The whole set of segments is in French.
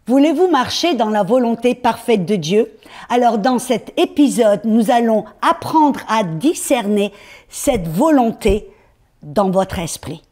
Voulez-vous marcher dans la volonté parfaite de Dieu? Alors dans cet épisode, nous allons apprendre à discerner cette volonté dans votre esprit.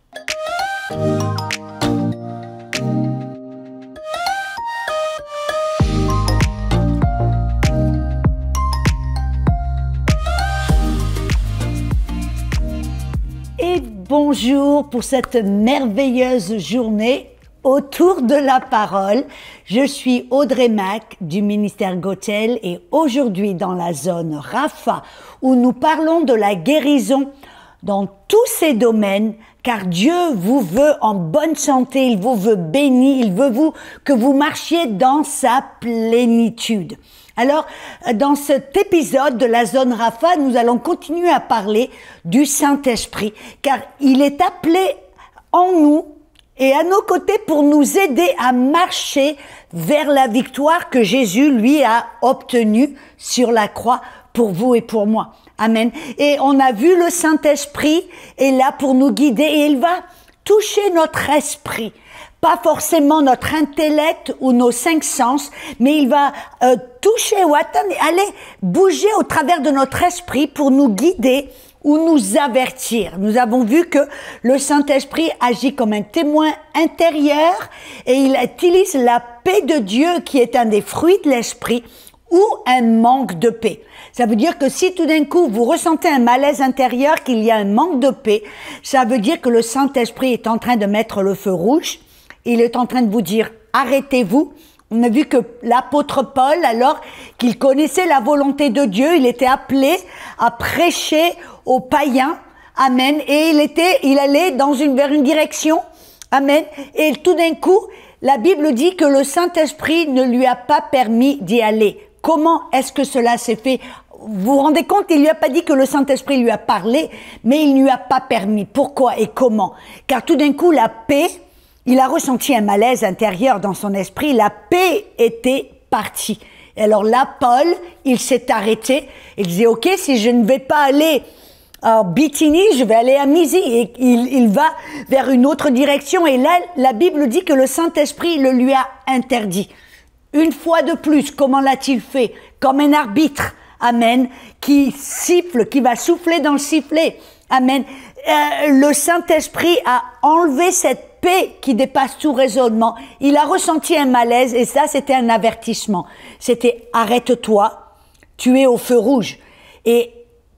Et bonjour pour cette merveilleuse journée autour de la parole. Je suis Audrey Mac du ministère Gotel et aujourd'hui dans la zone Rapha où nous parlons de la guérison dans tous ces domaines car Dieu vous veut en bonne santé, il vous veut béni, il veut que vous marchiez dans sa plénitude. Alors, dans cet épisode de la zone Rapha, nous allons continuer à parler du Saint-Esprit car il est appelé en nous et à nos côtés pour nous aider à marcher vers la victoire que Jésus, lui, a obtenue sur la croix pour vous et pour moi. Amen. Et on a vu le Saint-Esprit est là pour nous guider et il va toucher notre esprit. Pas forcément notre intellect ou nos 5 sens, mais il va toucher ou aller bouger au travers de notre esprit pour nous guider ou nous avertir. Nous avons vu que le Saint-Esprit agit comme un témoin intérieur et il utilise la paix de Dieu qui est un des fruits de l'esprit ou un manque de paix. Ça veut dire que si tout d'un coup vous ressentez un malaise intérieur, qu'il y a un manque de paix, ça veut dire que le Saint-Esprit est en train de mettre le feu rouge. Il est en train de vous dire arrêtez-vous. On a vu que l'apôtre Paul, alors qu'il connaissait la volonté de Dieu, il était appelé à prêcher aux païens. Amen. Et il allait vers une direction. Amen. Et tout d'un coup, la Bible dit que le Saint-Esprit ne lui a pas permis d'y aller. Comment est-ce que cela s'est fait? Vous vous rendez compte, il lui a pas dit que le Saint-Esprit lui a parlé, mais il ne lui a pas permis. Pourquoi et comment? Car tout d'un coup, la paix, il a ressenti un malaise intérieur dans son esprit, la paix était partie. Et alors là, Paul, il s'est arrêté, il disait, ok, si je ne vais pas aller à Bithynie, je vais aller à Mysie. Et il va vers une autre direction. Et là, la Bible dit que le Saint-Esprit le lui a interdit. Une fois de plus, comment l'a-t-il fait? Comme un arbitre, amen, qui siffle, qui va souffler dans le sifflet, amen. Le Saint-Esprit a enlevé cette paix qui dépasse tout raisonnement. Il a ressenti un malaise et ça, c'était un avertissement. C'était arrête-toi, tu es au feu rouge et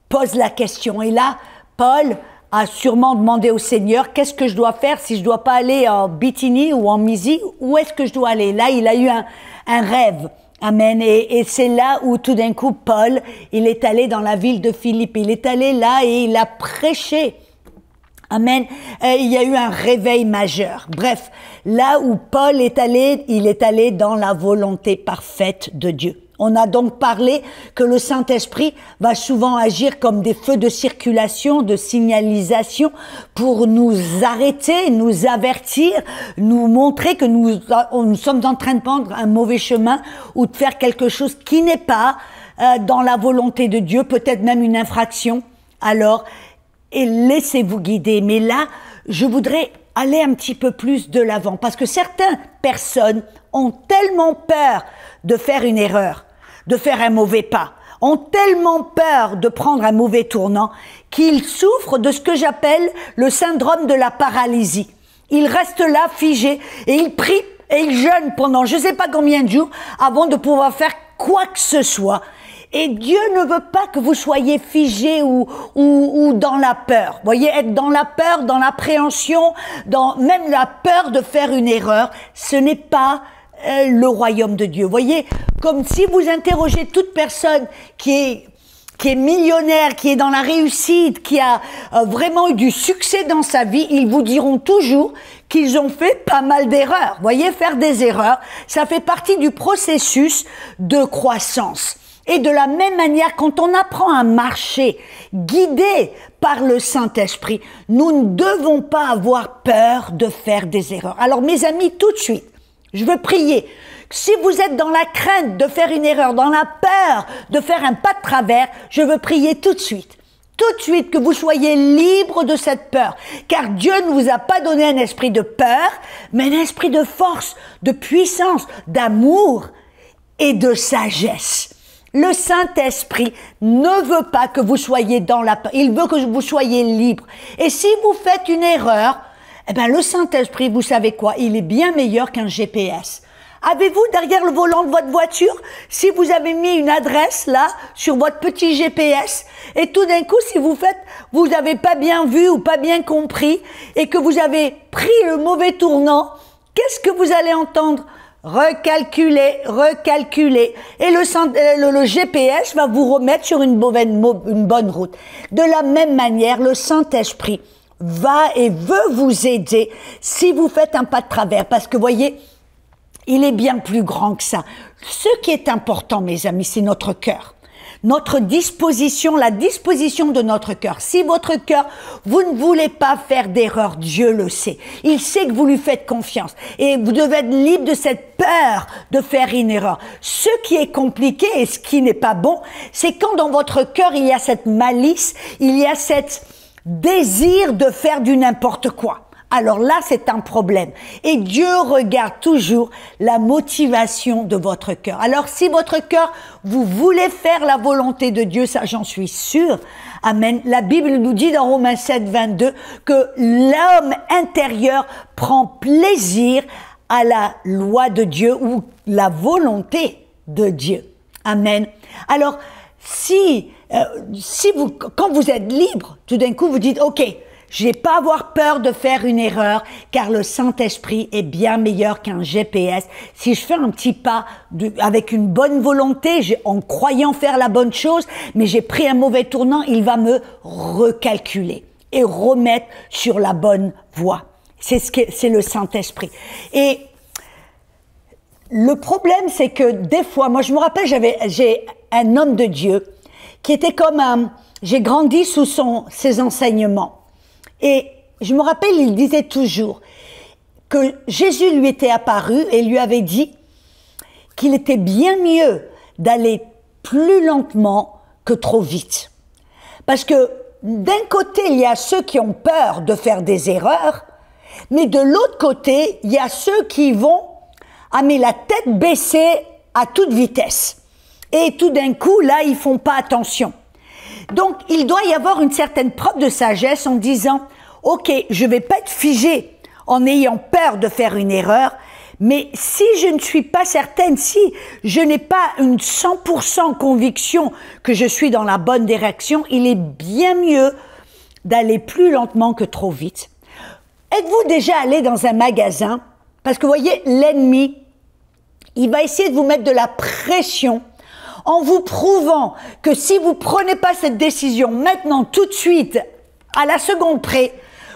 pose la question. Et là, Paul a sûrement demandé au Seigneur, qu'est-ce que je dois faire si je dois pas aller en Bithynie ou en Mysie? Où est-ce que je dois aller? Là, il a eu un rêve. Amen. Et c'est là où tout d'un coup, Paul, il est allé dans la ville de Philippe. Il est allé là et il a prêché. Amen. Il y a eu un réveil majeur. Bref, là où Paul est allé, il est allé dans la volonté parfaite de Dieu. On a donc parlé que le Saint-Esprit va souvent agir comme des feux de circulation, de signalisation pour nous arrêter, nous avertir, nous montrer que nous sommes en train de prendre un mauvais chemin ou de faire quelque chose qui n'est pas dans la volonté de Dieu, peut-être même une infraction. Alors, et laissez-vous guider. Mais là, je voudrais aller un petit peu plus de l'avant parce que certaines personnes ont tellement peur de faire une erreur, de faire un mauvais pas, ont tellement peur de prendre un mauvais tournant qu'ils souffrent de ce que j'appelle le syndrome de la paralysie. Ils restent là figés et ils prient et ils jeûnent pendant je ne sais pas combien de jours avant de pouvoir faire quoi que ce soit. Et Dieu ne veut pas que vous soyez figés ou dans la peur. Vous voyez, être dans la peur, dans l'appréhension, dans même la peur de faire une erreur, ce n'est pas le royaume de Dieu. Vous voyez, comme si vous interrogez toute personne qui est millionnaire, qui est dans la réussite, qui a vraiment eu du succès dans sa vie, ils vous diront toujours qu'ils ont fait pas mal d'erreurs. Vous voyez, faire des erreurs, ça fait partie du processus de croissance. Et de la même manière, quand on apprend à marcher, guidé par le Saint-Esprit, nous ne devons pas avoir peur de faire des erreurs. Alors mes amis, tout de suite, je veux prier. Si vous êtes dans la crainte de faire une erreur, dans la peur de faire un pas de travers, je veux prier tout de suite tout de suite que vous soyez libre de cette peur. Car Dieu ne vous a pas donné un esprit de peur, mais un esprit de force, de puissance, d'amour et de sagesse. Le Saint-Esprit ne veut pas que vous soyez dans la peur. Il veut que vous soyez libre. Et si vous faites une erreur, eh ben, le Saint-Esprit, vous savez quoi? Il est bien meilleur qu'un GPS. Avez-vous derrière le volant de votre voiture, si vous avez mis une adresse là, sur votre petit GPS, et tout d'un coup, si vous n'avez pas bien vu ou pas bien compris, et que vous avez pris le mauvais tournant, qu'est-ce que vous allez entendre? Recalculer, recalculer. Et le GPS va vous remettre sur une bonne route. De la même manière, le Saint-Esprit va et veut vous aider si vous faites un pas de travers. Parce que voyez, il est bien plus grand que ça. Ce qui est important, mes amis, c'est notre cœur. Notre disposition, la disposition de notre cœur. Si votre cœur, vous ne voulez pas faire d'erreur, Dieu le sait. Il sait que vous lui faites confiance. Et vous devez être libre de cette peur de faire une erreur. Ce qui est compliqué et ce qui n'est pas bon, c'est quand dans votre cœur, il y a cette malice, il y a cet désir de faire du n'importe quoi. Alors là, c'est un problème. Et Dieu regarde toujours la motivation de votre cœur. Alors si votre cœur, vous voulez faire la volonté de Dieu, ça j'en suis sûre, amen. La Bible nous dit dans Romains 7, 22 que l'homme intérieur prend plaisir à la loi de Dieu ou la volonté de Dieu. Amen. Alors, quand vous êtes libre, tout d'un coup vous dites, OK, je n'ai pas à avoir peur de faire une erreur, car le Saint-Esprit est bien meilleur qu'un GPS. Si je fais un petit pas avec une bonne volonté, en croyant faire la bonne chose, mais j'ai pris un mauvais tournant, il va me recalculer et remettre sur la bonne voie. C'est le Saint-Esprit. Et le problème, c'est que des fois, moi je me rappelle, j'ai un homme de Dieu qui était comme j'ai grandi sous ses enseignements. Et je me rappelle, il disait toujours que Jésus lui était apparu et lui avait dit qu'il était bien mieux d'aller plus lentement que trop vite. Parce que d'un côté, il y a ceux qui ont peur de faire des erreurs, mais de l'autre côté, il y a ceux qui vont amener la tête baissée à toute vitesse. Et tout d'un coup, là, ils font pas attention. Donc, il doit y avoir une certaine preuve de sagesse en disant, OK, je vais pas être figé en ayant peur de faire une erreur, mais si je ne suis pas certaine, si je n'ai pas une 100% conviction que je suis dans la bonne direction, il est bien mieux d'aller plus lentement que trop vite. Êtes-vous déjà allé dans un magasin? Parce que vous voyez, l'ennemi, il va essayer de vous mettre de la pression en vous prouvant que si vous prenez pas cette décision maintenant, tout de suite, à la seconde près,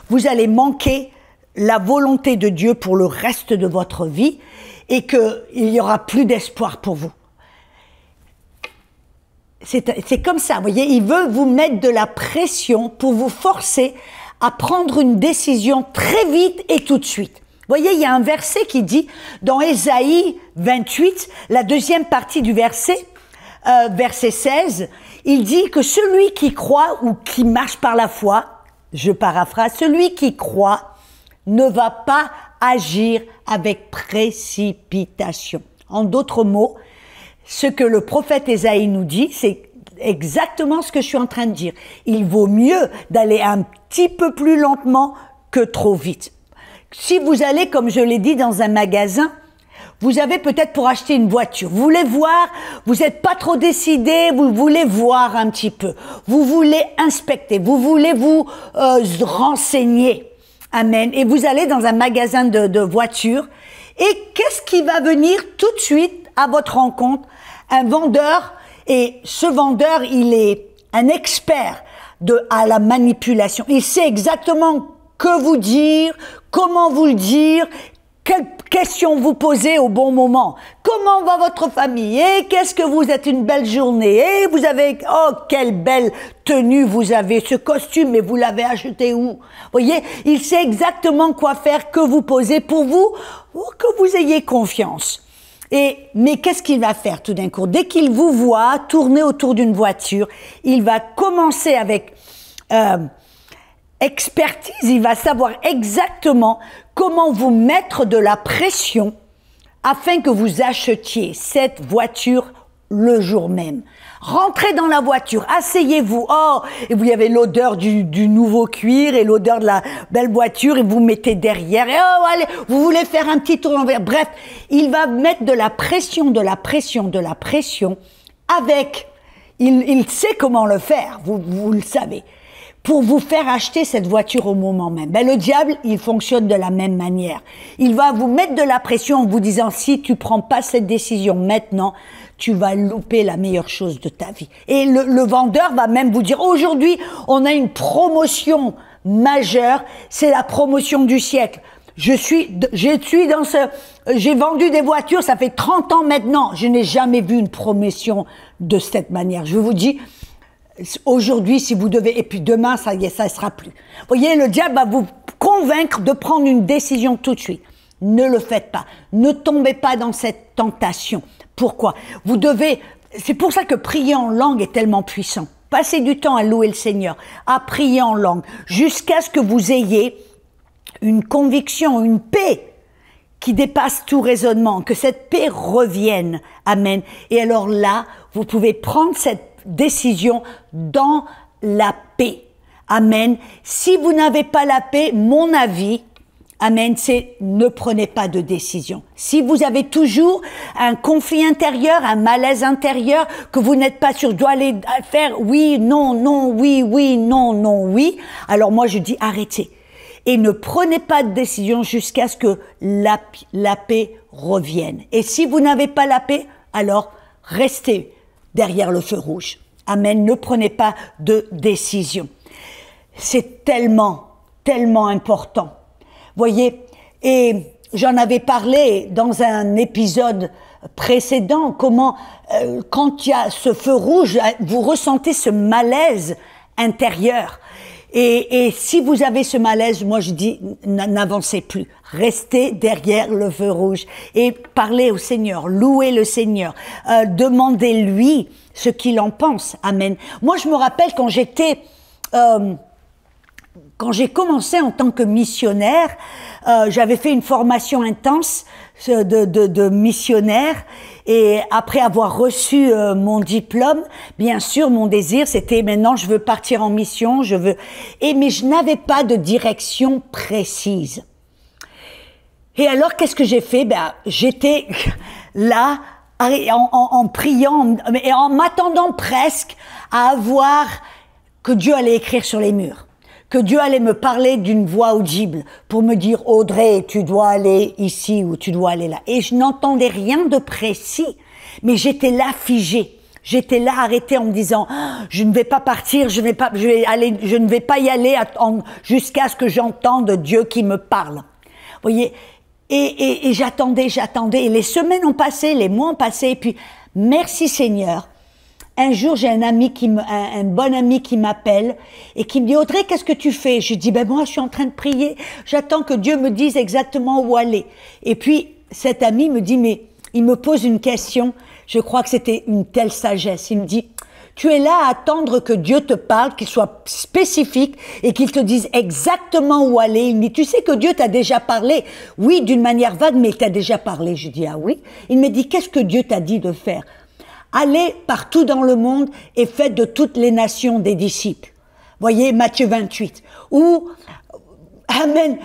vous allez manquer la volonté de Dieu pour le reste de votre vie et qu'il n'y aura plus d'espoir pour vous. C'est comme ça, vous voyez, il veut vous mettre de la pression pour vous forcer à prendre une décision très vite et tout de suite. Vous voyez, il y a un verset qui dit, dans Ésaïe 28, la deuxième partie du verset 16, il dit que celui qui croit ou qui marche par la foi, je paraphrase, celui qui croit ne va pas agir avec précipitation. En d'autres mots, ce que le prophète Ésaïe nous dit, c'est exactement ce que je suis en train de dire. Il vaut mieux d'aller un petit peu plus lentement que trop vite. Si vous allez, comme je l'ai dit, dans un magasin, vous avez peut-être pour acheter une voiture. Vous voulez voir, vous n'êtes pas trop décidé, vous voulez voir un petit peu. Vous voulez inspecter, vous voulez vous renseigner. Amen. Et vous allez dans un magasin de voitures. Et qu'est-ce qui va venir tout de suite à votre rencontre? Un vendeur. Et ce vendeur, il est un expert à la manipulation. Il sait exactement que vous dire, comment vous le dire, quelles questions vous posez au bon moment. Comment va votre famille? Et qu'est-ce que vous êtes une belle journée? Et vous avez, oh, quelle belle tenue vous avez, ce costume, mais vous l'avez acheté où? Vous voyez, il sait exactement quoi faire, que vous posez pour vous que vous ayez confiance. Mais qu'est-ce qu'il va faire tout d'un coup? Dès qu'il vous voit tourner autour d'une voiture, il va commencer avec expertise, il va savoir exactement comment vous mettre de la pression afin que vous achetiez cette voiture le jour même. Rentrez dans la voiture, asseyez-vous. Oh, et vous avez l'odeur du nouveau cuir et l'odeur de la belle voiture et vous mettez derrière. Et oh, allez, vous voulez faire un petit tour en verre. Bref, il va mettre de la pression avec, il sait comment le faire, vous le savez, pour vous faire acheter cette voiture au moment même. Ben, le diable, il fonctionne de la même manière. Il va vous mettre de la pression en vous disant, si tu prends pas cette décision maintenant, tu vas louper la meilleure chose de ta vie. Et le vendeur va même vous dire, aujourd'hui, on a une promotion majeure, c'est la promotion du siècle. J'ai vendu des voitures, ça fait 30 ans maintenant. Je n'ai jamais vu une promotion de cette manière. Je vous dis, aujourd'hui, si vous devez, et puis demain, ça y est, ça ne sera plus. Vous voyez, le diable va vous convaincre de prendre une décision tout de suite. Ne le faites pas. Ne tombez pas dans cette tentation. Pourquoi? C'est pour ça que prier en langue est tellement puissant. Passez du temps à louer le Seigneur, à prier en langue, jusqu'à ce que vous ayez une conviction, une paix qui dépasse tout raisonnement, que cette paix revienne. Amen. Et alors là, vous pouvez prendre cette décision dans la paix. Amen. Si vous n'avez pas la paix, mon avis, amen, c'est ne prenez pas de décision. Si vous avez toujours un conflit intérieur, un malaise intérieur, que vous n'êtes pas sûr, je dois aller faire oui, non, non, oui, oui, non, non, oui, alors moi je dis arrêtez. Et ne prenez pas de décision jusqu'à ce que la paix revienne. Et si vous n'avez pas la paix, alors restez derrière le feu rouge. Amen. Ne prenez pas de décision. C'est tellement, tellement important. Voyez, et j'en avais parlé dans un épisode précédent, comment quand il y a ce feu rouge, vous ressentez ce malaise intérieur. Et si vous avez ce malaise, moi je dis, n'avancez plus. Restez derrière le feu rouge et parlez au Seigneur, louez le Seigneur, demandez-lui ce qu'il en pense. Amen. Moi je me rappelle quand j'ai commencé en tant que missionnaire, j'avais fait une formation intense de missionnaire et après avoir reçu mon diplôme, bien sûr, mon désir c'était maintenant je veux partir en mission, mais je n'avais pas de direction précise. Et alors qu'est-ce que j'ai fait? Ben, j'étais là en priant et en m'attendant presque à avoir que Dieu allait écrire sur les murs. Que Dieu allait me parler d'une voix audible pour me dire « Audrey, tu dois aller ici ou tu dois aller là ». Et je n'entendais rien de précis, mais j'étais là figée. J'étais là arrêtée en me disant « Je ne vais pas partir, je ne vais pas y aller jusqu'à ce que j'entende Dieu qui me parle ». Vous voyez, et j'attendais, et les semaines ont passé, les mois ont passé, et puis merci Seigneur. Un jour, j'ai un bon ami qui m'appelle et qui me dit « Audrey, qu'est-ce que tu fais ?» Je dis « Ben moi, je suis en train de prier. J'attends que Dieu me dise exactement où aller. » Et puis, cet ami me dit « Mais il me pose une question. Je crois que c'était une telle sagesse. Il me dit « Tu es là à attendre que Dieu te parle, qu'il soit spécifique et qu'il te dise exactement où aller. » Il me dit « Tu sais que Dieu t'a déjà parlé. » Oui, d'une manière vague, mais il t'a déjà parlé. Je dis « Ah oui ?» Il me dit « Qu'est-ce que Dieu t'a dit de faire ?» Allez partout dans le monde et faites de toutes les nations des disciples. Voyez Matthieu 28. Ou, amen,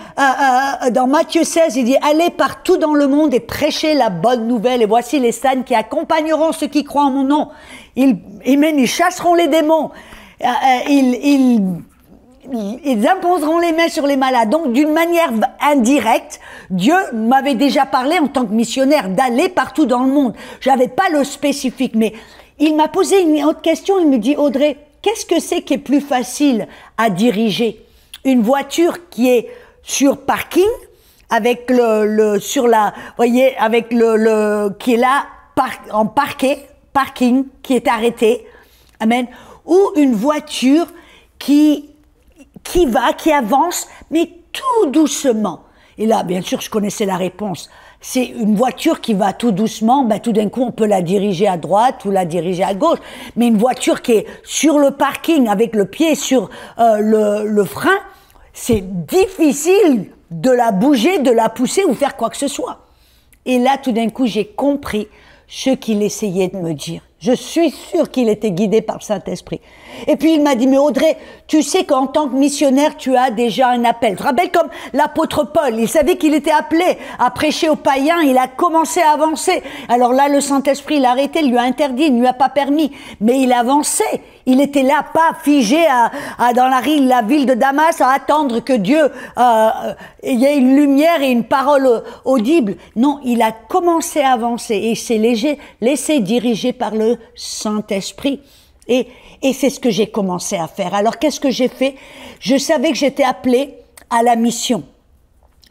dans Matthieu 16, il dit, allez partout dans le monde et prêchez la bonne nouvelle. Et voici les signes qui accompagneront ceux qui croient en mon nom. Ils chasseront les démons. Ils imposeront les mains sur les malades. Donc, d'une manière indirecte, Dieu m'avait déjà parlé en tant que missionnaire d'aller partout dans le monde. J'avais pas le spécifique, mais il m'a posé une autre question. Il me dit, Audrey, qu'est-ce que c'est qui est plus facile à diriger? Une voiture qui est sur parking, avec qui est là, en parking, qui est arrêté. Amen. Ou une voiture qui avance, mais tout doucement. Et là, bien sûr, je connaissais la réponse. C'est une voiture qui va tout doucement, ben tout d'un coup on peut la diriger à droite ou la diriger à gauche. Mais une voiture qui est sur le parking avec le pied sur le frein, c'est difficile de la bouger, de la pousser ou faire quoi que ce soit. Et là tout d'un coup j'ai compris ce qu'il essayait de me dire. Je suis sûre qu'il était guidé par le Saint-Esprit. Et puis il m'a dit, mais Audrey, tu sais qu'en tant que missionnaire, tu as déjà un appel. Tu te rappelles comme l'apôtre Paul, il savait qu'il était appelé à prêcher aux païens, il a commencé à avancer. Alors là, le Saint-Esprit l'a arrêté, il lui a interdit, il ne lui a pas permis. Mais il avançait. Il était là, pas figé dans la ville de Damas, à attendre que Dieu il y ait une lumière et une parole audible. Non, il a commencé à avancer et il s'est laissé diriger par le Saint-Esprit. Et c'est ce que j'ai commencé à faire. Alors, qu'est-ce que j'ai fait? Je savais que j'étais appelée à la mission.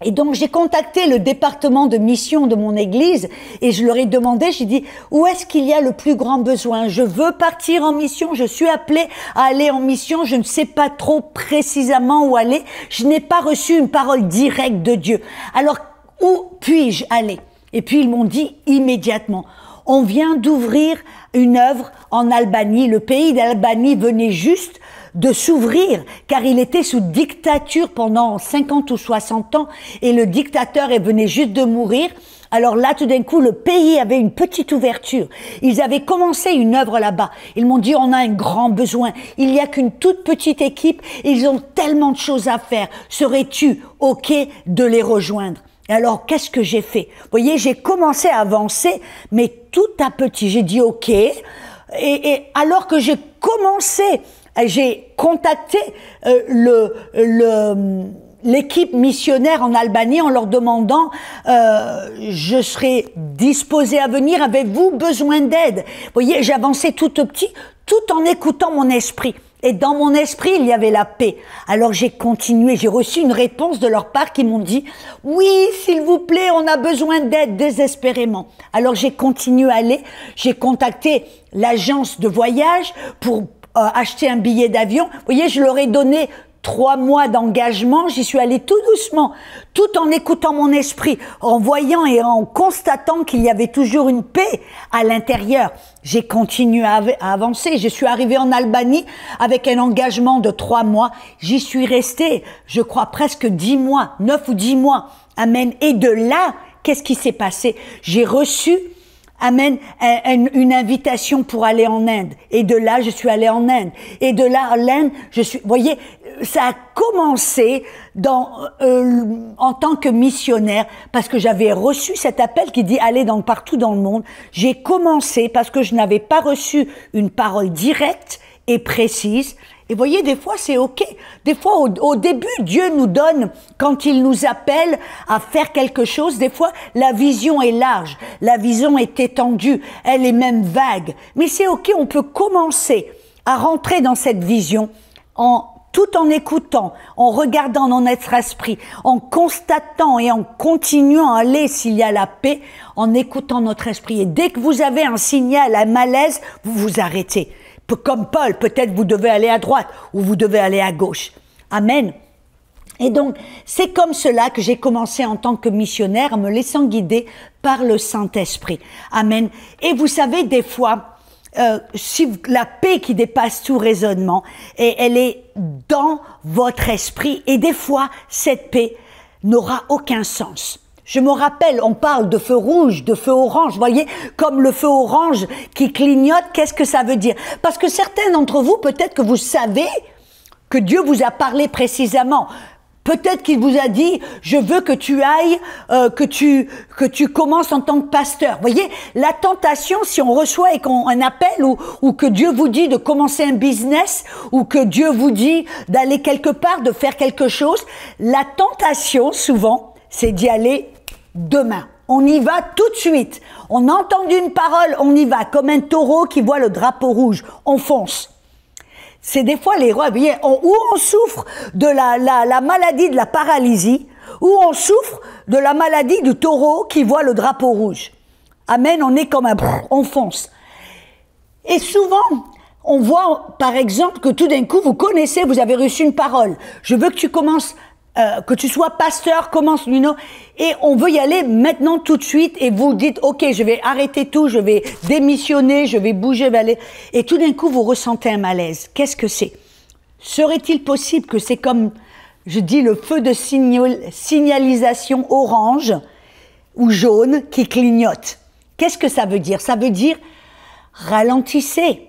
Et donc, j'ai contacté le département de mission de mon église et je leur ai demandé, j'ai dit, où est-ce qu'il y a le plus grand besoin? Je veux partir en mission, je suis appelée à aller en mission, je ne sais pas trop précisément où aller. Je n'ai pas reçu une parole directe de Dieu. Alors, où puis-je aller? Et puis, ils m'ont dit immédiatement, on vient d'ouvrir une œuvre en Albanie. Le pays d'Albanie venait juste de s'ouvrir, car il était sous dictature pendant 50 ou 60 ans, et le dictateur venait juste de mourir. Alors là, tout d'un coup, le pays avait une petite ouverture. Ils avaient commencé une œuvre là-bas. Ils m'ont dit, on a un grand besoin. Il n'y a qu'une toute petite équipe. Ils ont tellement de choses à faire. Serais-tu OK de les rejoindre? Et alors, qu'est-ce que j'ai fait? Vous voyez, j'ai commencé à avancer, mais tout à petit. J'ai dit OK. Et alors que j'ai commencé, j'ai contacté l'équipe missionnaire en Albanie en leur demandant je serai disposée à venir, avez-vous besoin d'aide? Vous voyez, j'avançais tout petit, tout en écoutant mon esprit. Et dans mon esprit, il y avait la paix. Alors j'ai continué, j'ai reçu une réponse de leur part qui m'ont dit « Oui, s'il vous plaît, on a besoin d'aide désespérément. » Alors j'ai continué à aller, j'ai contacté l'agence de voyage pour acheter un billet d'avion. Vous voyez, je leur ai donné 3 mois d'engagement, j'y suis allée tout doucement, tout en écoutant mon esprit, en voyant et en constatant qu'il y avait toujours une paix à l'intérieur. J'ai continué à avancer, je suis arrivée en Albanie avec un engagement de 3 mois. J'y suis restée, je crois, presque 10 mois, 9 ou 10 mois. Amen. Et de là, qu'est-ce qui s'est passé? J'ai reçu une invitation pour aller en Inde. Et de là, je suis allée en Inde. Et de là, à l'Inde, vous voyez, ça a commencé en tant que missionnaire, parce que j'avais reçu cet appel qui dit aller partout dans le monde. J'ai commencé parce que je n'avais pas reçu une parole directe et précise. Et voyez, des fois, c'est OK. Des fois, au début, Dieu nous donne, quand il nous appelle à faire quelque chose, des fois, la vision est large, la vision est étendue, elle est même vague. Mais c'est OK, on peut commencer à rentrer dans cette vision tout en écoutant, en regardant dans notre esprit, en constatant et en continuant à aller s'il y a la paix, en écoutant notre esprit. Et dès que vous avez un signal, un malaise, vous vous arrêtez. Comme Paul, peut-être vous devez aller à droite ou vous devez aller à gauche. Amen. Et donc, c'est comme cela que j'ai commencé en tant que missionnaire, en me laissant guider par le Saint-Esprit. Amen. Et vous savez, des fois, si la paix qui dépasse tout raisonnement, et elle est dans votre esprit, et des fois, cette paix n'aura aucun sens. Je me rappelle, on parle de feu rouge, de feu orange, vous voyez, comme le feu orange qui clignote, qu'est-ce que ça veut dire? Parce que certains d'entre vous, peut-être que vous savez que Dieu vous a parlé précisément. Peut-être qu'il vous a dit, je veux que tu ailles, que tu commences en tant que pasteur. Vous voyez, la tentation, si on reçoit un appel ou que Dieu vous dit de commencer un business ou que Dieu vous dit d'aller quelque part, de faire quelque chose, la tentation, souvent, c'est d'y aller demain. On y va tout de suite. On a entendu une parole, on y va, comme un taureau qui voit le drapeau rouge. On fonce. C'est des fois les rois, où on souffre de la maladie de la paralysie, où on souffre de la maladie du taureau qui voit le drapeau rouge. Amen, on est comme on fonce. Et souvent, on voit, par exemple, que tout d'un coup, vous connaissez, vous avez reçu une parole. Je veux que tu commences que tu sois pasteur, commence, et on veut y aller maintenant tout de suite, et vous dites, ok, je vais arrêter tout, je vais démissionner, je vais bouger, et tout d'un coup, vous ressentez un malaise. Qu'est-ce que c'est? Serait-il possible que c'est comme, je dis, le feu de signalisation orange ou jaune qui clignote? Qu'est-ce que ça veut dire? Ça veut dire, ralentissez,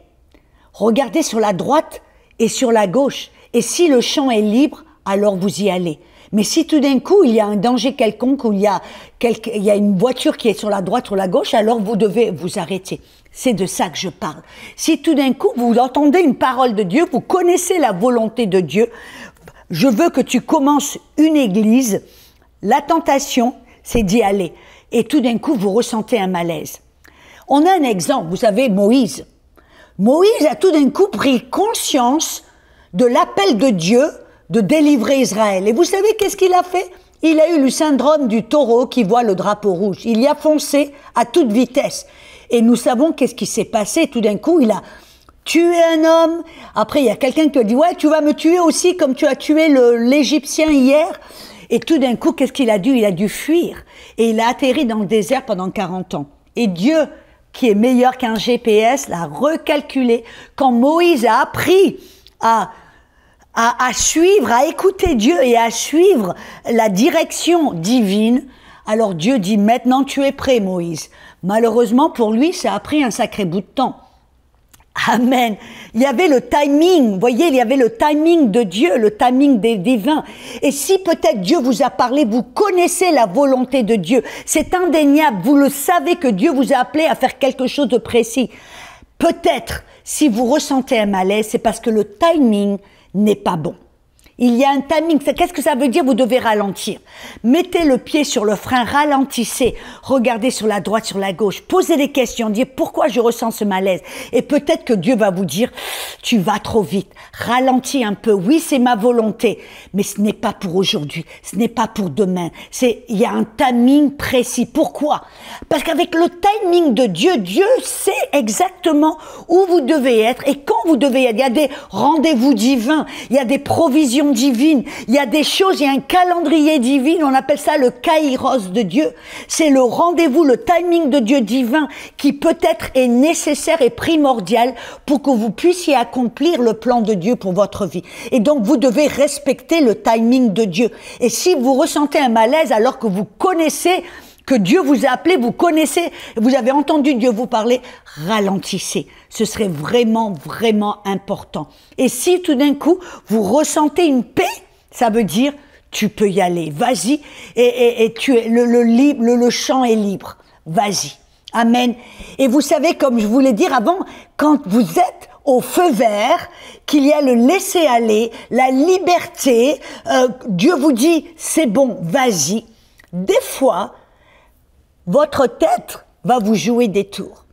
regardez sur la droite et sur la gauche, et si le champ est libre, alors vous y allez. Mais si tout d'un coup, il y a un danger quelconque, ou il y a une voiture qui est sur la droite ou la gauche, alors vous devez vous arrêter. C'est de ça que je parle. Si tout d'un coup, vous entendez une parole de Dieu, vous connaissez la volonté de Dieu, je veux que tu commences une église, la tentation, c'est d'y aller. Et tout d'un coup, vous ressentez un malaise. On a un exemple, vous savez, Moïse. Moïse a tout d'un coup pris conscience de l'appel de Dieu de délivrer Israël. Et vous savez qu'est-ce qu'il a fait? Il a eu le syndrome du taureau qui voit le drapeau rouge. Il y a foncé à toute vitesse. Et nous savons qu'est-ce qui s'est passé. Tout d'un coup, il a tué un homme. Après, il y a quelqu'un qui a dit, ouais, tu vas me tuer aussi comme tu as tué l'Égyptien hier. Et tout d'un coup, qu'est-ce qu'il a dû? Il a dû fuir. Et il a atterri dans le désert pendant 40 ans. Et Dieu, qui est meilleur qu'un GPS, l'a recalculé. Quand Moïse a appris à suivre, à écouter Dieu et à suivre la direction divine, alors Dieu dit, maintenant tu es prêt, Moïse. Malheureusement pour lui, ça a pris un sacré bout de temps. Amen. Il y avait le timing, vous voyez, il y avait le timing de Dieu, le timing des divins. Et si peut-être Dieu vous a parlé, vous connaissez la volonté de Dieu, c'est indéniable, vous le savez que Dieu vous a appelé à faire quelque chose de précis. Peut-être, si vous ressentez un malaise, c'est parce que le timing n'est pas bon. Il y a un timing. Qu'est-ce que ça veut dire? Vous devez ralentir. Mettez le pied sur le frein, ralentissez. Regardez sur la droite, sur la gauche. Posez des questions. Dites pourquoi je ressens ce malaise. Et peut-être que Dieu va vous dire, tu vas trop vite. Ralentis un peu. Oui, c'est ma volonté. Mais ce n'est pas pour aujourd'hui. Ce n'est pas pour demain. Il y a un timing précis. Pourquoi? Parce qu'avec le timing de Dieu, Dieu sait exactement où vous devez être et quand vous devez être. Il y a des rendez-vous divins. Il y a des provisions divine, il y a des choses, il y a un calendrier divin, on appelle ça le kairos de Dieu. C'est le rendez-vous, le timing de Dieu divin qui peut-être est nécessaire et primordial pour que vous puissiez accomplir le plan de Dieu pour votre vie. Et donc vous devez respecter le timing de Dieu. Et si vous ressentez un malaise alors que vous connaissez que Dieu vous a appelé, vous connaissez, vous avez entendu Dieu vous parler, ralentissez. Ce serait vraiment, vraiment important. Et si tout d'un coup, vous ressentez une paix, ça veut dire, tu peux y aller, vas-y, et le champ est libre, vas-y. Amen. Et vous savez, comme je voulais dire avant, quand vous êtes au feu vert, qu'il y a le laisser-aller, la liberté, Dieu vous dit, c'est bon, vas-y. Des fois, votre tête va vous jouer des tours.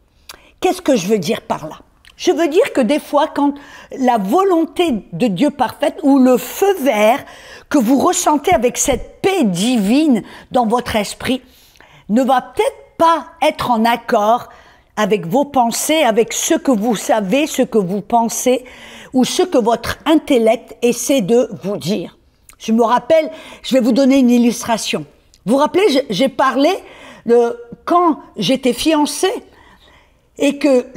Qu'est-ce que je veux dire par là? Je veux dire que des fois, quand la volonté de Dieu parfaite ou le feu vert que vous ressentez avec cette paix divine dans votre esprit ne va peut-être pas être en accord avec vos pensées, avec ce que vous savez, ce que vous pensez ou ce que votre intellect essaie de vous dire. Je me rappelle, je vais vous donner une illustration. Vous vous rappelez, j'ai parlé quand j'étais fiancée et que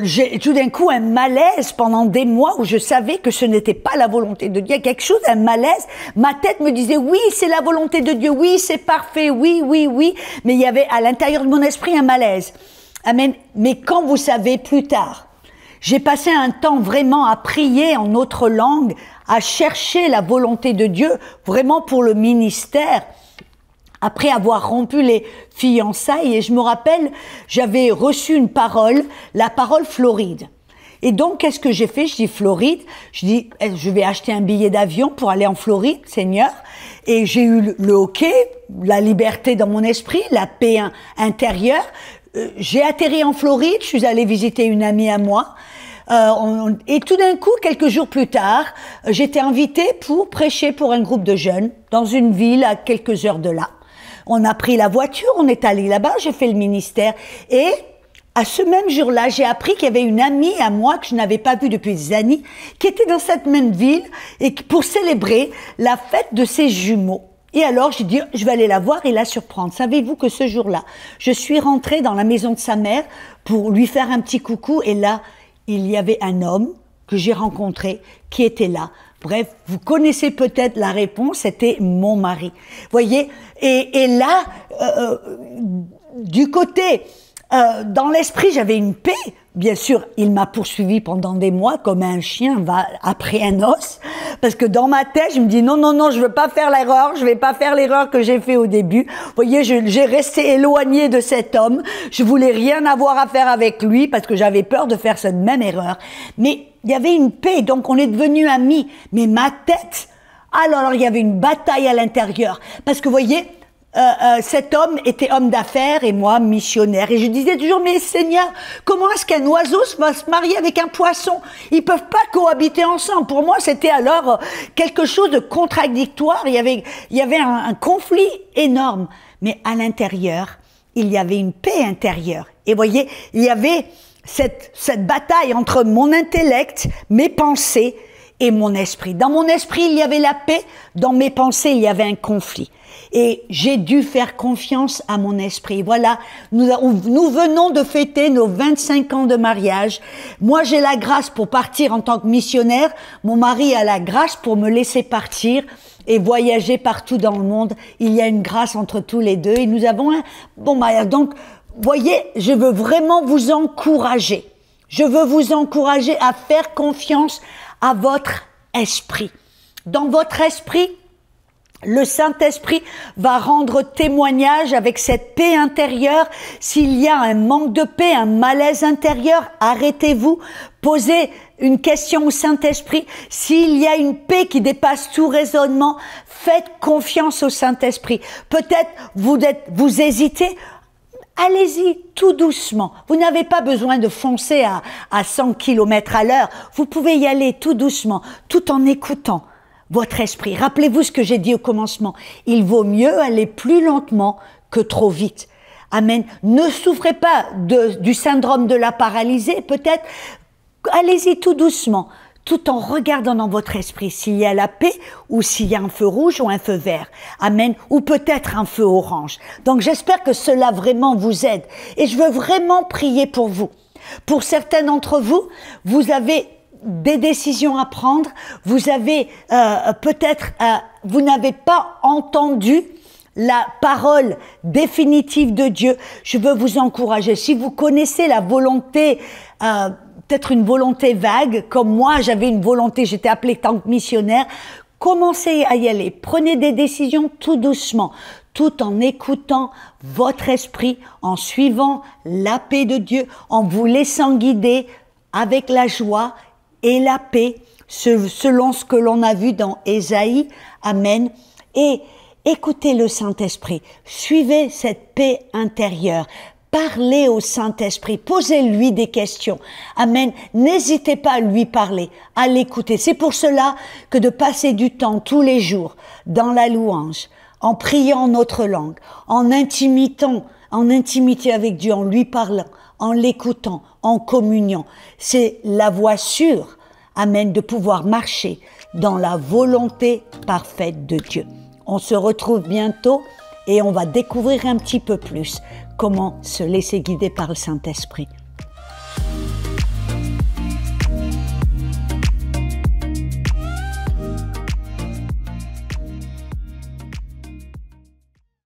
j'ai tout d'un coup un malaise pendant des mois où je savais que ce n'était pas la volonté de Dieu. Il y a quelque chose, un malaise. Ma tête me disait oui, c'est la volonté de Dieu, oui, c'est parfait, oui, oui, oui. Mais il y avait à l'intérieur de mon esprit un malaise. Amen. Mais quand vous savez, plus tard, j'ai passé un temps vraiment à prier en autre langue, à chercher la volonté de Dieu, vraiment pour le ministère. Après avoir rompu les fiançailles, et je me rappelle, j'avais reçu une parole, la parole Floride. Et donc, qu'est-ce que j'ai fait? Je dis Floride, je dis, je vais acheter un billet d'avion pour aller en Floride, Seigneur. Et j'ai eu le hockey, la liberté dans mon esprit, la paix intérieure. J'ai atterri en Floride, je suis allée visiter une amie à moi. Et tout d'un coup, quelques jours plus tard, j'étais invitée pour prêcher pour un groupe de jeunes dans une ville à quelques heures de là. On a pris la voiture, on est allé là-bas, j'ai fait le ministère et à ce même jour-là, j'ai appris qu'il y avait une amie à moi que je n'avais pas vue depuis des années, qui était dans cette même ville et pour célébrer la fête de ses jumeaux. Et alors, j'ai dit, je vais aller la voir et la surprendre. Savez-vous que ce jour-là, je suis rentrée dans la maison de sa mère pour lui faire un petit coucou et là, il y avait un homme que j'ai rencontré qui était là. Bref, vous connaissez peut-être la réponse, c'était mon mari. Voyez, et là, du côté... dans l'esprit, j'avais une paix. Bien sûr, il m'a poursuivi pendant des mois comme un chien va après un os. Parce que dans ma tête, je me dis non, non, non, je veux pas faire l'erreur. Je vais pas faire l'erreur que j'ai fait au début. Vous voyez, j'ai resté éloignée de cet homme. Je voulais rien avoir à faire avec lui parce que j'avais peur de faire cette même erreur. Mais il y avait une paix, donc on est devenus amis. Mais ma tête, alors il y avait une bataille à l'intérieur. Parce que vous voyez, cet homme était homme d'affaires et moi missionnaire. Et je disais toujours, mais Seigneur, comment est-ce qu'un oiseau va se marier avec un poisson? Ils peuvent pas cohabiter ensemble. Pour moi, c'était alors quelque chose de contradictoire. Il y avait un conflit énorme. Mais à l'intérieur, il y avait une paix intérieure. Et voyez, il y avait cette bataille entre mon intellect, mes pensées et mon esprit. Dans mon esprit, il y avait la paix. Dans mes pensées, il y avait un conflit. Et j'ai dû faire confiance à mon esprit. Voilà, nous venons de fêter nos 25 ans de mariage. Moi, j'ai la grâce pour partir en tant que missionnaire. Mon mari a la grâce pour me laisser partir et voyager partout dans le monde. Il y a une grâce entre tous les deux et nous avons un bon mariage. Donc, voyez, je veux vraiment vous encourager. Je veux vous encourager à faire confiance à votre esprit. Dans votre esprit, le Saint-Esprit va rendre témoignage avec cette paix intérieure. S'il y a un manque de paix, un malaise intérieur, arrêtez-vous, posez une question au Saint-Esprit. S'il y a une paix qui dépasse tout raisonnement, faites confiance au Saint-Esprit. Peut-être vous hésitez. Allez-y tout doucement. Vous n'avez pas besoin de foncer à 100 km à l'heure. Vous pouvez y aller tout doucement, tout en écoutant votre esprit. Rappelez-vous ce que j'ai dit au commencement. Il vaut mieux aller plus lentement que trop vite. Amen. Ne souffrez pas du syndrome de la paralysée. Peut-être, allez-y tout doucement, tout en regardant dans votre esprit s'il y a la paix ou s'il y a un feu rouge ou un feu vert. Amen. Ou peut-être un feu orange. Donc j'espère que cela vraiment vous aide. Et je veux vraiment prier pour vous. Pour certains d'entre vous, vous avez des décisions à prendre, vous avez vous n'avez pas entendu la parole définitive de Dieu. Je veux vous encourager. Si vous connaissez la volonté, peut-être une volonté vague, comme moi j'avais une volonté, j'étais appelée tant que missionnaire, commencez à y aller. Prenez des décisions tout doucement, tout en écoutant votre esprit, en suivant la paix de Dieu, en vous laissant guider avec la joie et la paix, selon ce que l'on a vu dans Ésaïe. Amen. Et écoutez le Saint-Esprit. Suivez cette paix intérieure. Parlez au Saint-Esprit. Posez-lui des questions. Amen. N'hésitez pas à lui parler, à l'écouter. C'est pour cela que de passer du temps tous les jours dans la louange, en priant notre langue, en intimité avec Dieu, en lui parlant, en l'écoutant, en communion. C'est la voie sûre, amen, de pouvoir marcher dans la volonté parfaite de Dieu. On se retrouve bientôt et on va découvrir un petit peu plus comment se laisser guider par le Saint-Esprit.